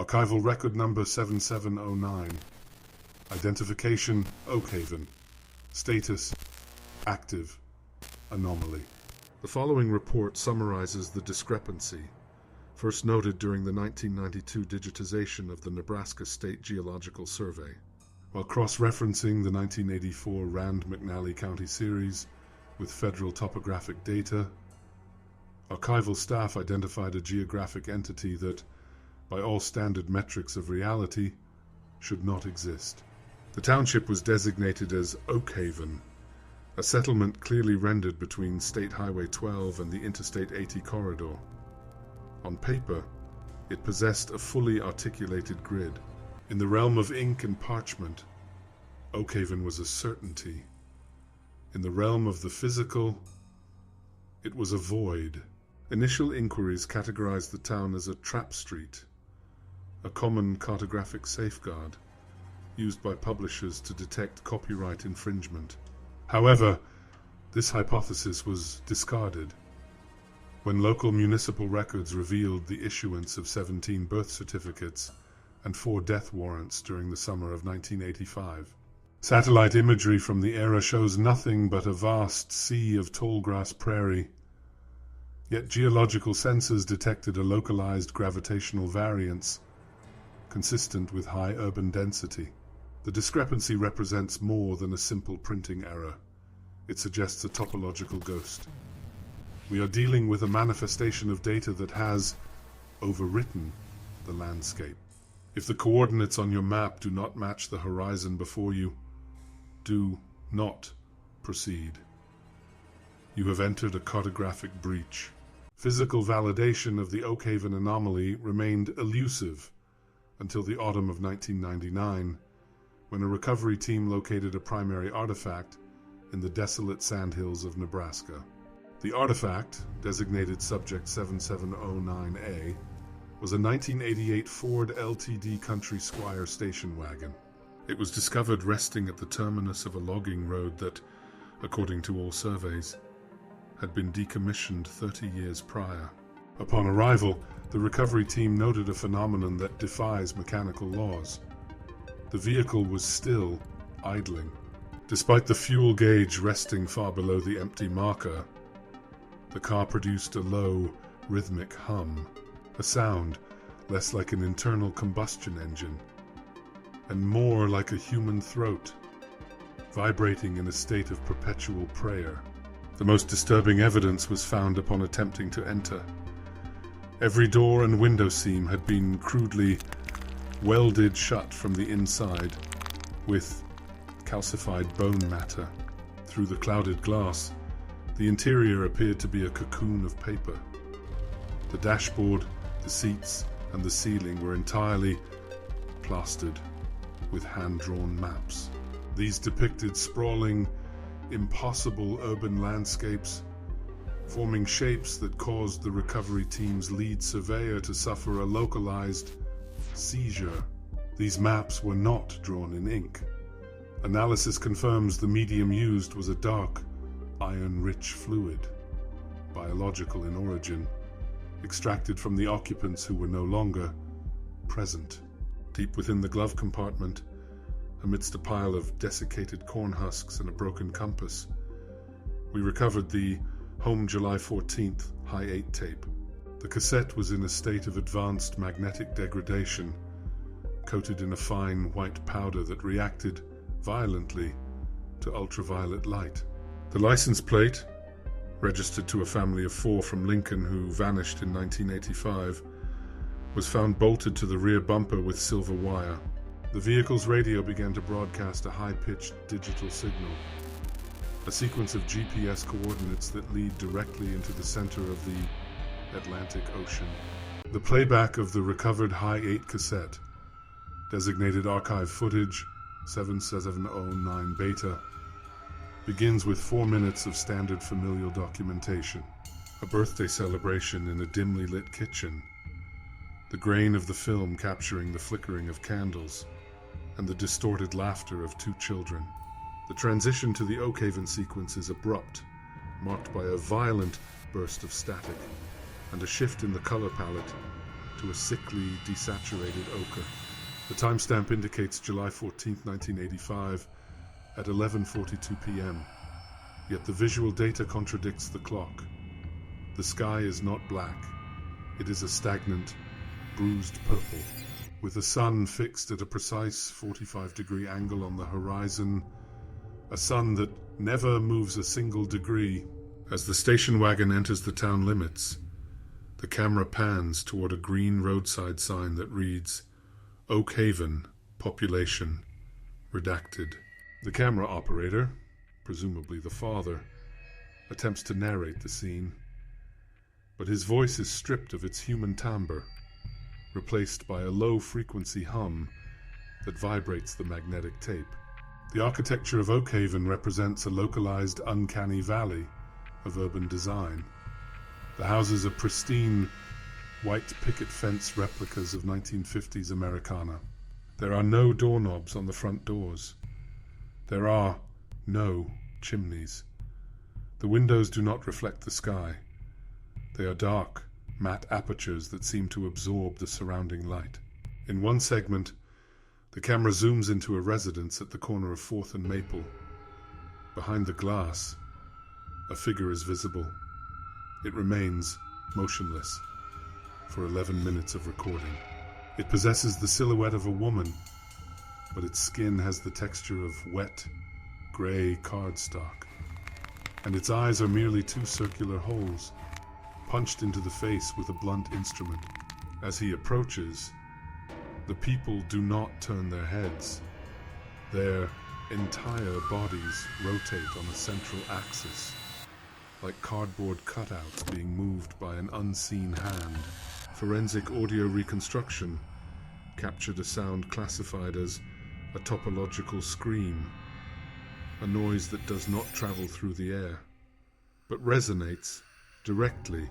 Archival record number 7709. Identification, Oakhaven. Status, active. Anomaly. The following report summarizes the discrepancy, first noted during the 1992 digitization of the Nebraska State Geological Survey. While cross-referencing the 1984 Rand-McNally County series with federal topographic data, archival staff identified a geographic entity that, by all standard metrics of reality, should not exist. The township was designated as Oakhaven, a settlement clearly rendered between State Highway 12 and the Interstate 80 corridor. On paper, it possessed a fully articulated grid. In the realm of ink and parchment, Oakhaven was a certainty. In the realm of the physical, it was a void. Initial inquiries categorized the town as a trap street, a common cartographic safeguard used by publishers to detect copyright infringement. However, this hypothesis was discarded when local municipal records revealed the issuance of 17 birth certificates and 4 death warrants during the summer of 1985. Satellite imagery from the era shows nothing but a vast sea of tallgrass prairie, yet geological sensors detected a localized gravitational variance consistent with high urban density. The discrepancy represents more than a simple printing error. It suggests a topological ghost. We are dealing with a manifestation of data that has overwritten the landscape. If the coordinates on your map do not match the horizon before you, do not proceed. You have entered a cartographic breach. Physical validation of the Oakhaven anomaly remained elusive until the autumn of 1999, when a recovery team located a primary artifact in the desolate sandhills of Nebraska. The artifact, designated Subject 7709A, was a 1988 Ford LTD Country Squire station wagon. It was discovered resting at the terminus of a logging road that, according to all surveys, had been decommissioned 30 years prior. Upon arrival, the recovery team noted a phenomenon that defies mechanical laws. The vehicle was still idling. Despite the fuel gauge resting far below the empty marker, the car produced a low, rhythmic hum, a sound less like an internal combustion engine and more like a human throat, vibrating in a state of perpetual prayer. The most disturbing evidence was found upon attempting to enter. Every door and window seam had been crudely welded shut from the inside with calcified bone matter. Through the clouded glass, the interior appeared to be a cocoon of paper. The dashboard, the seats, and the ceiling were entirely plastered with hand-drawn maps. These depicted sprawling, impossible urban landscapes, forming shapes that caused the recovery team's lead surveyor to suffer a localized seizure. These maps were not drawn in ink. Analysis confirms the medium used was a dark, iron-rich fluid, biological in origin, extracted from the occupants who were no longer present. Deep within the glove compartment, amidst a pile of desiccated corn husks and a broken compass, we recovered the Home July 14th High 8 tape. The cassette was in a state of advanced magnetic degradation, coated in a fine white powder that reacted violently to ultraviolet light. The license plate, registered to a family of 4 from Lincoln who vanished in 1985, was found bolted to the rear bumper with silver wire. The vehicle's radio began to broadcast a high-pitched digital signal, a sequence of GPS coordinates that lead directly into the center of the Atlantic Ocean. The playback of the recovered High 8 cassette, designated archive footage 7709 beta, begins with 4 minutes of standard familial documentation. A birthday celebration in a dimly lit kitchen, the grain of the film capturing the flickering of candles and the distorted laughter of 2 children. The transition to the Oakhaven sequence is abrupt, marked by a violent burst of static and a shift in the color palette to a sickly, desaturated ochre. The timestamp indicates July 14, 1985, at 11:42 p.m., yet the visual data contradicts the clock. The sky is not black. It is a stagnant, bruised purple, with the sun fixed at a precise 45-degree angle on the horizon, a sun that never moves a single degree. As the station wagon enters the town limits, the camera pans toward a green roadside sign that reads, Oakhaven, population, redacted. The camera operator, presumably the father, attempts to narrate the scene, but his voice is stripped of its human timbre, replaced by a low-frequency hum that vibrates the magnetic tape. The architecture of Oakhaven represents a localized, uncanny valley of urban design. The houses are pristine, white picket fence replicas of 1950s Americana. There are no doorknobs on the front doors. There are no chimneys. The windows do not reflect the sky. They are dark, matte apertures that seem to absorb the surrounding light. In one segment, the camera zooms into a residence at the corner of 4th and Maple. Behind the glass, a figure is visible. It remains motionless for 11 minutes of recording. It possesses the silhouette of a woman, but its skin has the texture of wet, gray cardstock, and its eyes are merely two circular holes, punched into the face with a blunt instrument. As he approaches, the people do not turn their heads. Their entire bodies rotate on a central axis, like cardboard cutouts being moved by an unseen hand. Forensic audio reconstruction captured a sound classified as a topological scream, a noise that does not travel through the air, but resonates directly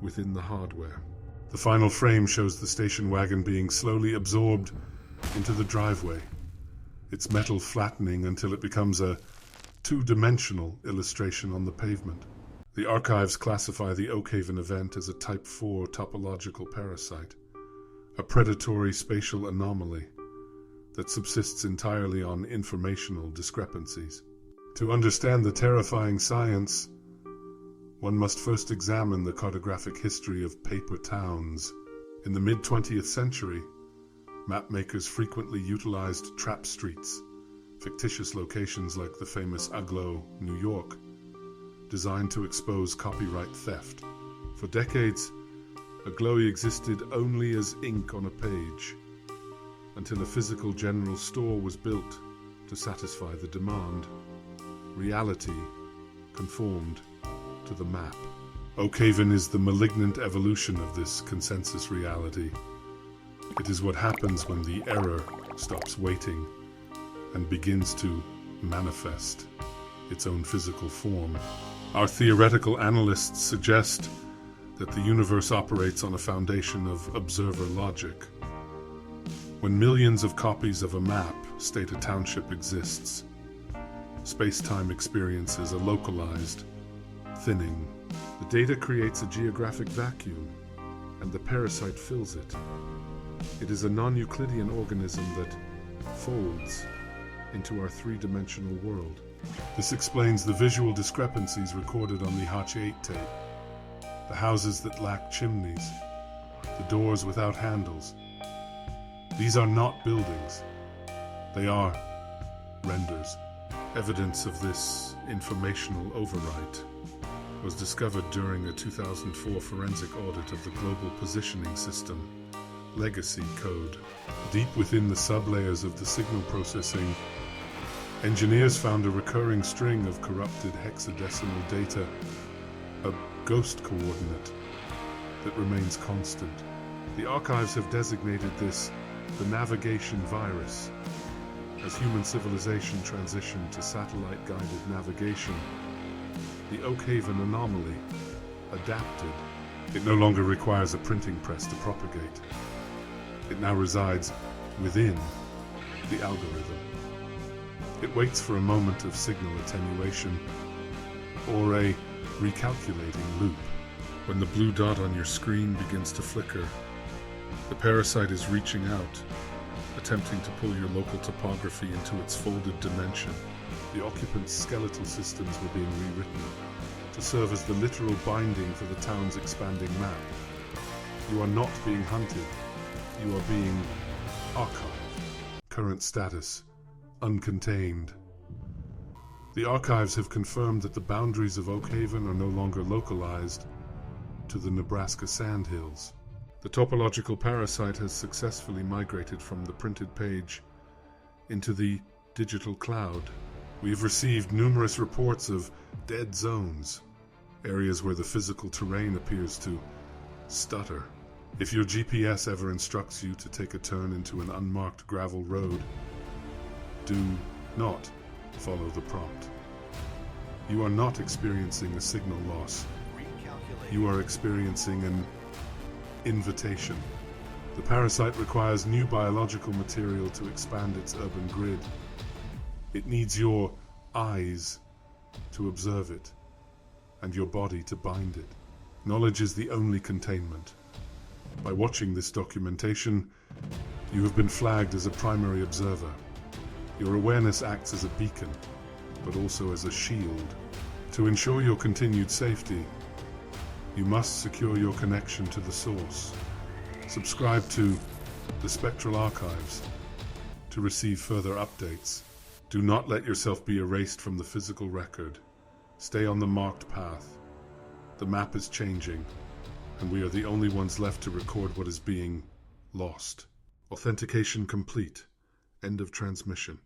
within the hardware. The final frame shows the station wagon being slowly absorbed into the driveway, its metal flattening until it becomes a two-dimensional illustration on the pavement. The archives classify the Oakhaven event as a Type 4 topological parasite, a predatory spatial anomaly that subsists entirely on informational discrepancies. To understand the terrifying science, one must first examine the cartographic history of paper towns. In the mid-20th century, mapmakers frequently utilized trap streets, fictitious locations like the famous Agloe, New York, designed to expose copyright theft. For decades, Agloe existed only as ink on a page, until a physical general store was built to satisfy the demand. Reality conformed to the map. Oakhaven is the malignant evolution of this consensus reality. It is what happens when the error stops waiting and begins to manifest its own physical form. Our theoretical analysts suggest that the universe operates on a foundation of observer logic. When millions of copies of a map state a township exists, space-time experiences are localized, thinning. The data creates a geographic vacuum, and the parasite fills it. It is a non-Euclidean organism that folds into our three-dimensional world. This explains the visual discrepancies recorded on the Oakhaven Tape. The houses that lack chimneys, the doors without handles. These are not buildings. They are renders. Evidence of this informational overwrite was discovered during a 2004 forensic audit of the Global Positioning System legacy code. Deep within the sublayers of the signal processing, engineers found a recurring string of corrupted hexadecimal data, a ghost coordinate that remains constant. The archives have designated this the navigation virus. As human civilization transitioned to satellite-guided navigation, the Oakhaven anomaly adapted. It no longer requires a printing press to propagate. It now resides within the algorithm. It waits for a moment of signal attenuation or a recalculating loop. When the blue dot on your screen begins to flicker, The parasite is reaching out, attempting to pull your local topography into its folded dimension. The occupants' skeletal systems were being rewritten to serve as the literal binding for the town's expanding map. You are not being hunted. You are being archived. Current status: uncontained. The archives have confirmed that the boundaries of Oakhaven are no longer localized to the Nebraska sandhills. The topological parasite has successfully migrated from the printed page into the digital cloud. We have received numerous reports of dead zones, areas where the physical terrain appears to stutter. If your GPS ever instructs you to take a turn into an unmarked gravel road, do not follow the prompt. You are not experiencing a signal loss. You are experiencing an invitation. The parasite requires new biological material to expand its urban grid. It needs your eyes to observe it, and your body to bind it. Knowledge is the only containment. By watching this documentation, you have been flagged as a primary observer. Your awareness acts as a beacon, but also as a shield. To ensure your continued safety, you must secure your connection to the source. Subscribe to the Spectral archives to receive further updates. Do not let yourself be erased from the physical record. Stay on the marked path. The map is changing, and we are the only ones left to record what is being lost. Authentication complete. End of transmission.